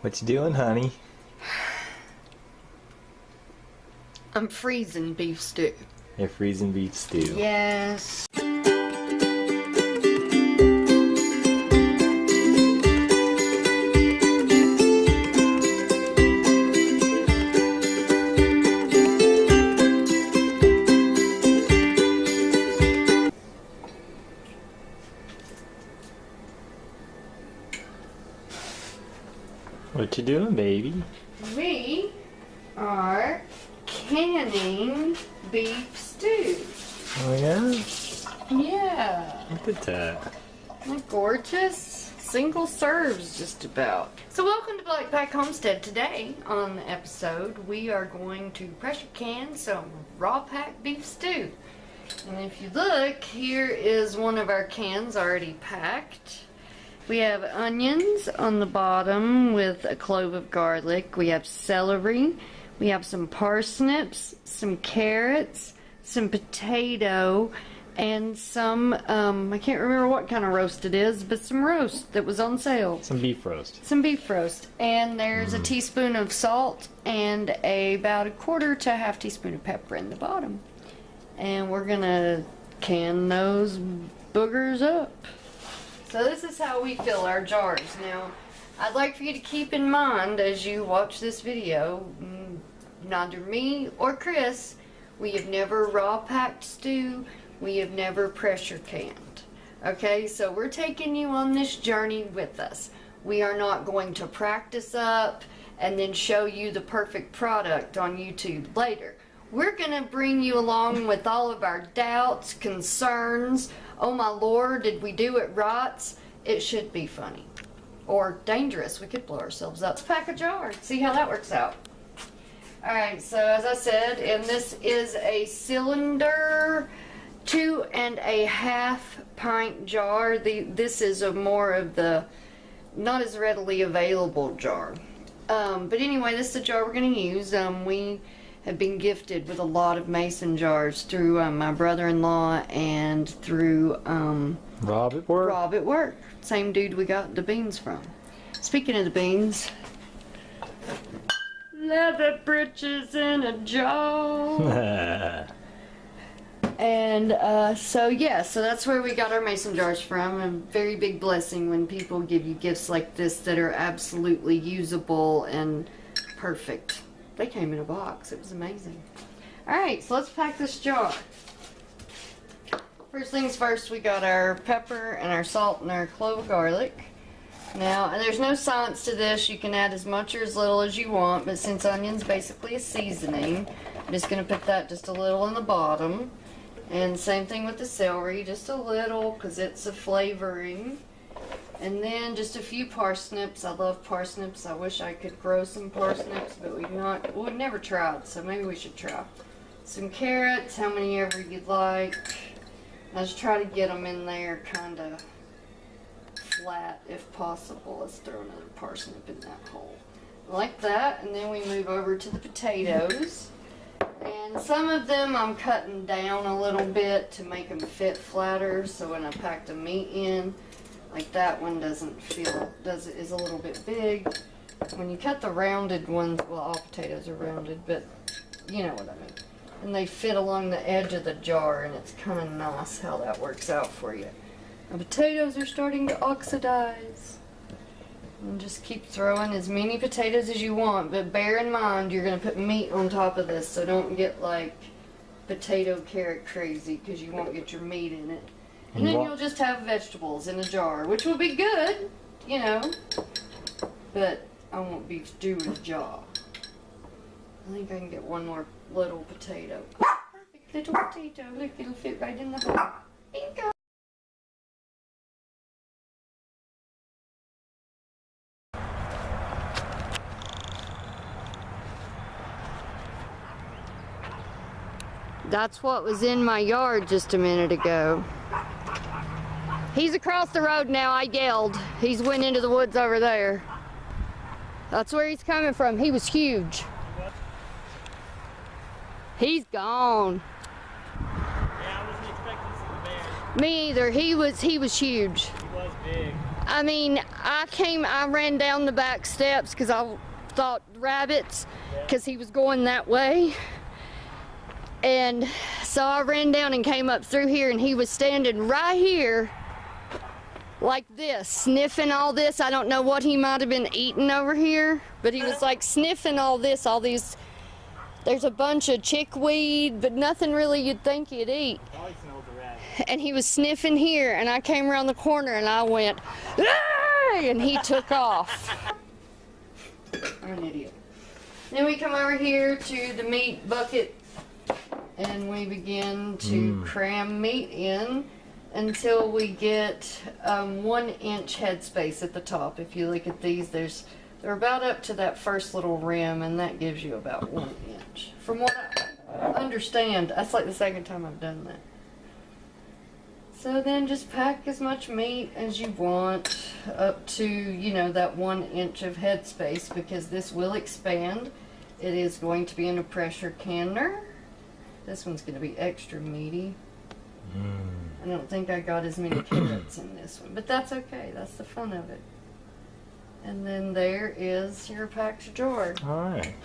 What you doing, honey? I'm freezing beef stew. You're freezing beef stew. Yes. What you doing, baby? We are canning beef stew. Oh yeah? Yeah. Look at that. Isn't that gorgeous? Single serves just about. So welcome to Black Pack Homestead. Today on the episode we are going to pressure can some raw pack beef stew. And if you look, here is one of our cans already packed. We have onions on the bottom with a clove of garlic. We have celery. We have some parsnips, some carrots, some potato, and some, I can't remember what kind of roast it is, but some roast that was on sale. Some beef roast. Some beef roast. And there's a teaspoon of salt and about a quarter to a half teaspoon of pepper in the bottom. And we're gonna can those boogers up. So this is how we fill our jars. Now, I'd like for you to keep in mind as you watch this video, neither me or Chris, we have never raw packed stew, we have never pressure canned. Okay, so we're taking you on this journey with us. We are not going to practice up and then show you the perfect product on YouTube later. We're going to bring you along with all of our doubts, concerns. Oh my Lord, did we do it right? It should be funny. Or dangerous. We could blow ourselves up. Let's pack a jar. See how that works out. Alright, so as I said, and this is a cylinder 2.5 pint jar. This is a more of the not as readily available jar. But anyway, this is the jar we're going to use. We have been gifted with a lot of mason jars through my brother-in-law and through Rob at work. Rob at work. Same dude we got the beans from. Speaking of the beans, leather britches in a jar. And so yeah, so that's where we got our mason jars from. A very big blessing when people give you gifts like this that are absolutely usable and perfect. They came in a box. It was amazing. Alright, so let's pack this jar. First things first, we got our pepper and our salt and our clove of garlic. Now, and there's no science to this. You can add as much or as little as you want, but since onion's basically a seasoning, I'm just going to put that just a little in the bottom. And same thing with the celery, just a little because it's a flavoring. And then just a few parsnips. I love parsnips. I wish I could grow some parsnips, but we've never tried, so maybe we should try. Some carrots, how many ever you'd like. I just try to get them in there kind of flat if possible. Let's throw another parsnip in that hole. Like that, and then we move over to the potatoes. And some of them I'm cutting down a little bit to make them fit flatter, so when I pack the meat in, like that one is a little bit big. When you cut the rounded ones, well, all potatoes are rounded, but you know what I mean. And they fit along the edge of the jar, and it's kind of nice how that works out for you. The potatoes are starting to oxidize. And just keep throwing as many potatoes as you want, but bear in mind you're going to put meat on top of this, so don't get like potato carrot crazy because you won't get your meat in it. And then you'll just have vegetables in a jar, which will be good, you know, but I won't beef stew in a jar. I think I can get one more little potato. Perfect little potato. Look, it'll fit right in the hole. Bingo! That's what was in my yard just a minute ago. He's across the road now. I yelled. He's went into the woods over there. That's where he's coming from. He was huge. He's gone. Yeah, I wasn't expecting to see the bear. Me either. He was huge. He was big. I mean, I ran down the back steps because I thought rabbits, because he was going that way. And so I ran down and came up through here, and he was standing right here like this, sniffing all this. I don't know what he might have been eating over here, but he was like sniffing all this, all these. There's a bunch of chickweed, but nothing really you'd think he'd eat. And he was sniffing here, and I came around the corner and I went, "Ah!" and he took off. I'm an idiot. Then we come over here to the meat bucket, and we begin to cram meat in until we get 1 inch headspace at the top. If you look at these, they're about up to that first little rim, and that gives you about 1 inch. From what I understand, that's like the second time I've done that. So then just pack as much meat as you want up to, you know, that 1 inch of headspace, because this will expand. It is going to be in a pressure canner. This one's going to be extra meaty. I don't think I got as many carrots in this one, but that's okay. That's the fun of it. And then there is your packed jar. Alright.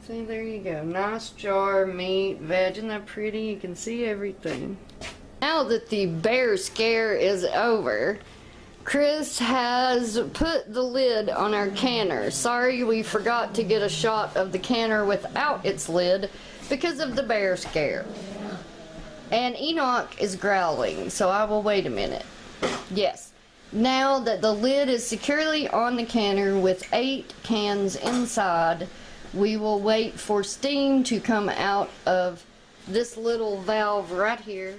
See, there you go. Nice jar, meat, veg. Isn't that pretty? You can see everything. Now that the bear scare is over, Chris has put the lid on our canner. Sorry, we forgot to get a shot of the canner without its lid because of the bear scare. And Enoch is growling, so I will wait a minute. Yes. Now that the lid is securely on the canner with 8 cans inside, we will wait for steam to come out of this little valve right here.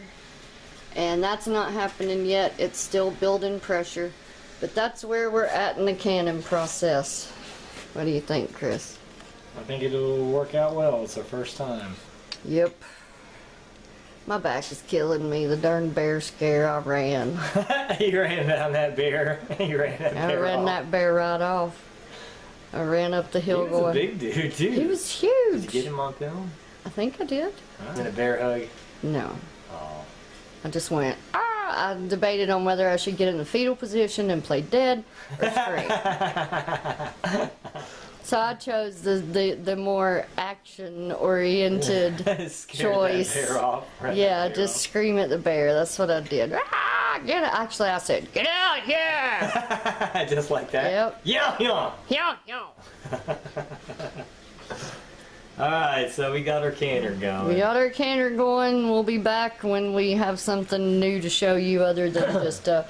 And that's not happening yet. It's still building pressure. But that's where we're at in the canning process. What do you think, Chris? I think it'll work out well. It's our first time. Yep. My back is killing me. The darn bear scare, I ran. You ran down that bear. You ran that bear I ran off. that bear right off. I ran up the hill He was going. a big dude, too. He was huge. Did you get him on film? I think I did. In a bear hug? No. Oh. I just went, ah! I debated on whether I should get in the fetal position and play dead or scream. So I chose the more action-oriented choice. That bear off. Yeah, just scream at the bear. That's what I did. Ah, get it. Actually, I said, get out here! Just like that? Yep. Yeah, yeah. Yeah, yeah. Alright, so we got our canner going. We got our canner going. We'll be back when we have something new to show you other than just a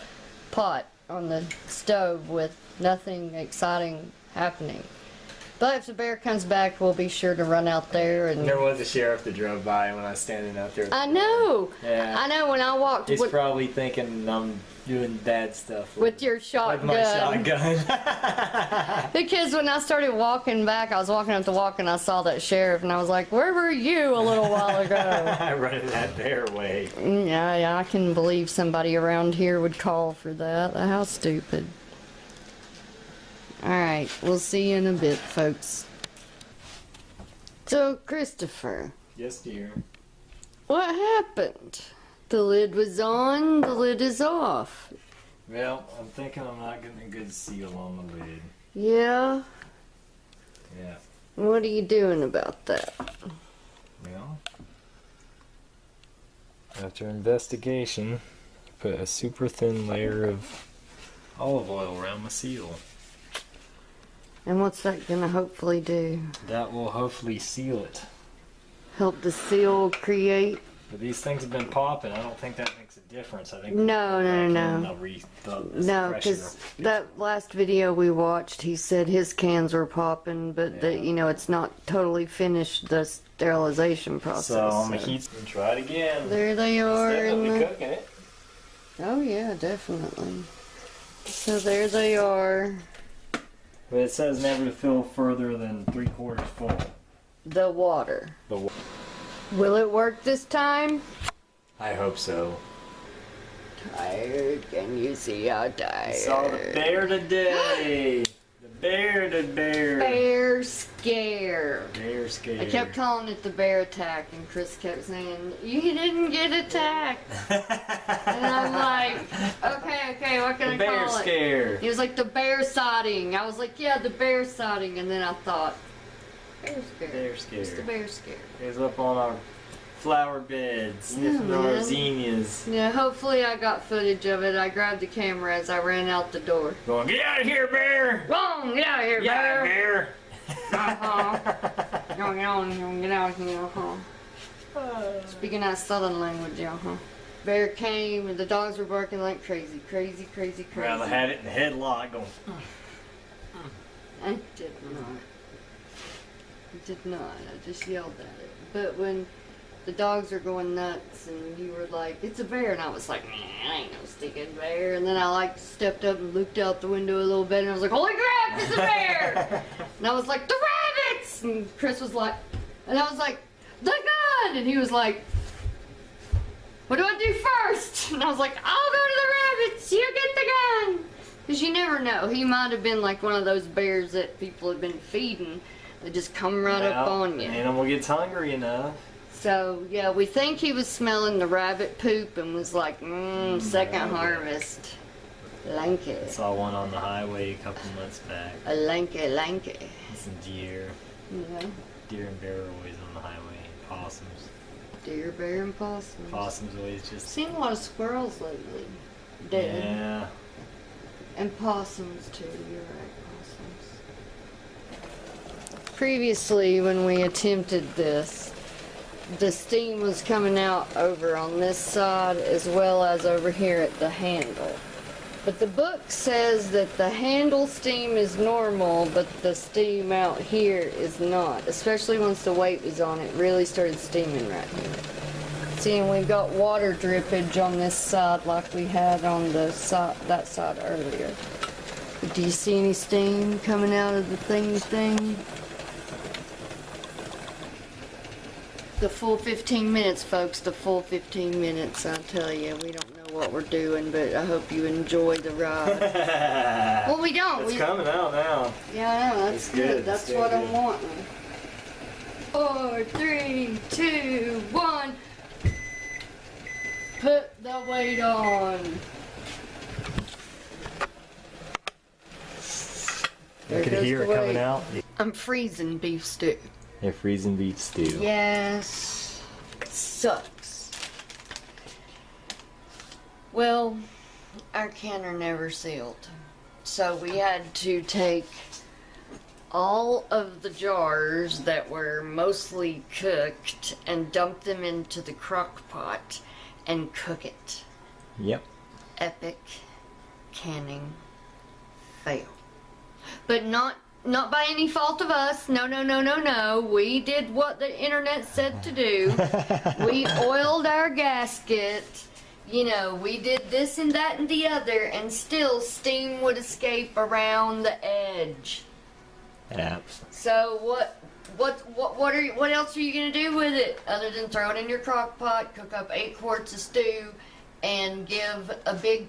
pot on the stove with nothing exciting happening. But if the bear comes back, we'll be sure to run out there. And There was a sheriff that drove by when I was standing out there. I know. Yeah. I know. When I walked He's with probably thinking I'm doing bad stuff your with shotgun. my shotgun. Because when I started walking back, I was walking up the walk and I saw that sheriff, and I was like, "Where were you a little while ago?" I running that bear way. Yeah, I can believe somebody around here would call for that. How stupid. Alright, we'll see you in a bit, folks. So, Christopher, Yes, dear. what happened? The lid was on, the lid is off. Well, I'm thinking I'm not getting a good seal on the lid. Yeah? Yeah. What are you doing about that? Well, after investigation, put a super thin layer of olive oil around my seal. And what's that gonna hopefully do? That will hopefully seal it. Help the seal create? But these things have been popping. I don't think that makes a difference. I think No. No, pressure. because that last video we watched, he said his cans were popping, but that, you know, it's not totally finished the sterilization process. So I'm gonna heat and try it again. There they are. It's in definitely the... cooking it. Oh yeah, definitely. So there they are. But it says never to fill further than 3/4 full. The water. Will it work this time? I hope so. Tired. Can you see how tired? Saw the bear today. The Bear to bear. Bear scare. Bear scare. I kept calling it the bear attack, and Chris kept saying, "You didn't get attacked." And I'm like, okay, what can I bear call it? scare. He was like, the bear sighting. I was like, yeah, the bear sighting. And then I thought, bear scare. Bear scare. It's the bear scare. He was up on our flower bed, sniffing our man. zinnias. Yeah, hopefully I got footage of it. I grabbed the camera as I ran out the door. Going, get out of here, bear! Wrong, get out of here, Yeah, bear. bear! Get out of here, Speaking that southern language, Bear came and the dogs were barking like crazy. Well, I had it in the headlock going. I did not. I did not. I just yelled at it. But when the dogs are going nuts and you were like, it's a bear, and I was like, man, I ain't no stinking bear. And then I like stepped up and looked out the window a little bit and I was like, holy crap, it's a bear! And I was like, the rabbits! And Chris was like, and I was like, the gun! And he was like, what do I do first? And I was like, I'll go to the rabbits, you get the gun! Because you never know. He might have been like one of those bears that people have been feeding. They just come right up on you. The animal gets hungry enough. So, yeah, we think he was smelling the rabbit poop and was like, second harvest. Lanky. I saw one on the highway a couple months back. A lanky. Some deer. Yeah. Deer and bear are always on the highway. Possums. Deer, bear, and possums. Possums always just... Seen a lot of squirrels lately. Dead. Yeah. And possums, too. You're right, possums. Previously, when we attempted this, the steam was coming out over on this side as well as over here at the handle. But the book says that the handle steam is normal, but the steam out here is not. Especially once the weight was on it, really started steaming right here. See, and we've got water drippage on this side like we had on the side, that side earlier. But do you see any steam coming out of the thing? The full 15 minutes, folks, the full 15 minutes, I tell you. We don't know what we're doing, but I hope you enjoy the ride. Well, we don't. It's coming out now. Yeah, I know, that's It's good. That's It's what good. I'm wanting. 4, 3, 2, 1. Put the weight on. You There can goes hear the it coming weight. out. I'm freezing beef stew. They're freezing beef stew. Yes. Sucks. Well, our canner never sealed. So we had to take all of the jars that were mostly cooked and dump them into the crock pot and cook it. Yep. Epic canning fail. But not by any fault of us. No. We did what the internet said to do. We oiled our gasket. You know, we did this and that and the other, and still steam would escape around the edge. Yeah. So what else are you gonna do with it other than throw it in your crock pot, cook up 8 quarts of stew, and give a big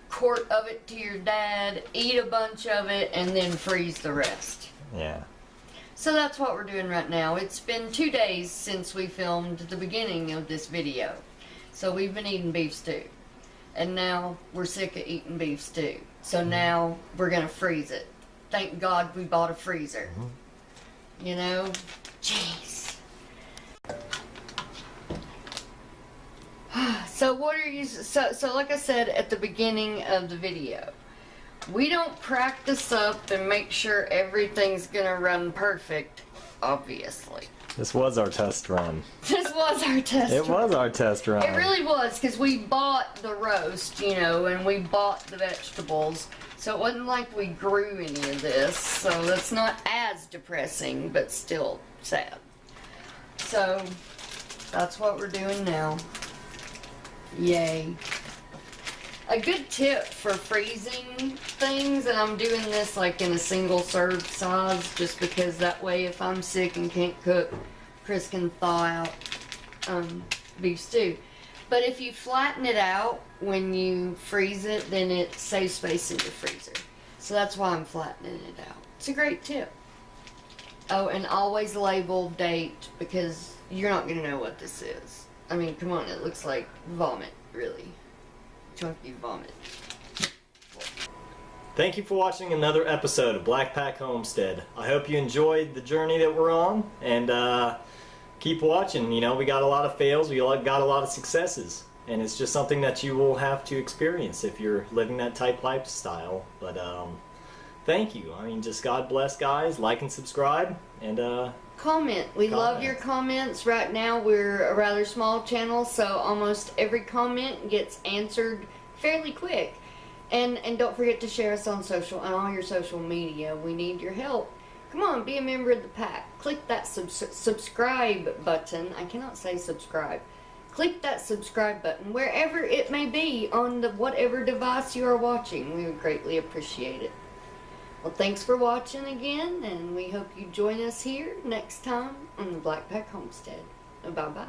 quart of it to your dad, eat a bunch of it, and then freeze the rest. Yeah. So that's what we're doing right now. It's been 2 days since we filmed the beginning of this video. So we've been eating beef stew. And now we're sick of eating beef stew. So now we're gonna freeze it. Thank God we bought a freezer. You know? Jeez. So what are you, so like I said at the beginning of the video, we don't practice up and make sure everything's gonna run perfect, obviously. This was our test run. This was our test It run. was our test run. It really was, because we bought the roast, you know, and we bought the vegetables. So it wasn't like we grew any of this, so that's not as depressing, but still sad. So, that's what we're doing now. Yay. A good tip for freezing things, and I'm doing this like in a single serve size, just because that way if I'm sick and can't cook, Chris can thaw out beef stew. But if you flatten it out when you freeze it, then it saves space in your freezer. So that's why I'm flattening it out. It's a great tip. Oh, and always label date, because you're not going to know what this is. I mean, come on, it looks like vomit, really. Chunky vomit. Thank you for watching another episode of Black Pack Homestead. I hope you enjoyed the journey that we're on, and keep watching. You know, we got a lot of fails, we got a lot of successes, and it's just something that you will have to experience if you're living that type lifestyle. But thank you. I mean, just God bless, guys. Like and subscribe, and Comment. We love your comments. Right now we're a rather small channel, so almost every comment gets answered fairly quick. And don't forget to share us on all your social media. We need your help. Come on, be a member of the pack. Click that subscribe button. I cannot say subscribe. Click that subscribe button wherever it may be on whatever device you are watching. We would greatly appreciate it. Well, thanks for watching again, and we hope you join us here next time on the Black Pack Homestead. Bye-bye.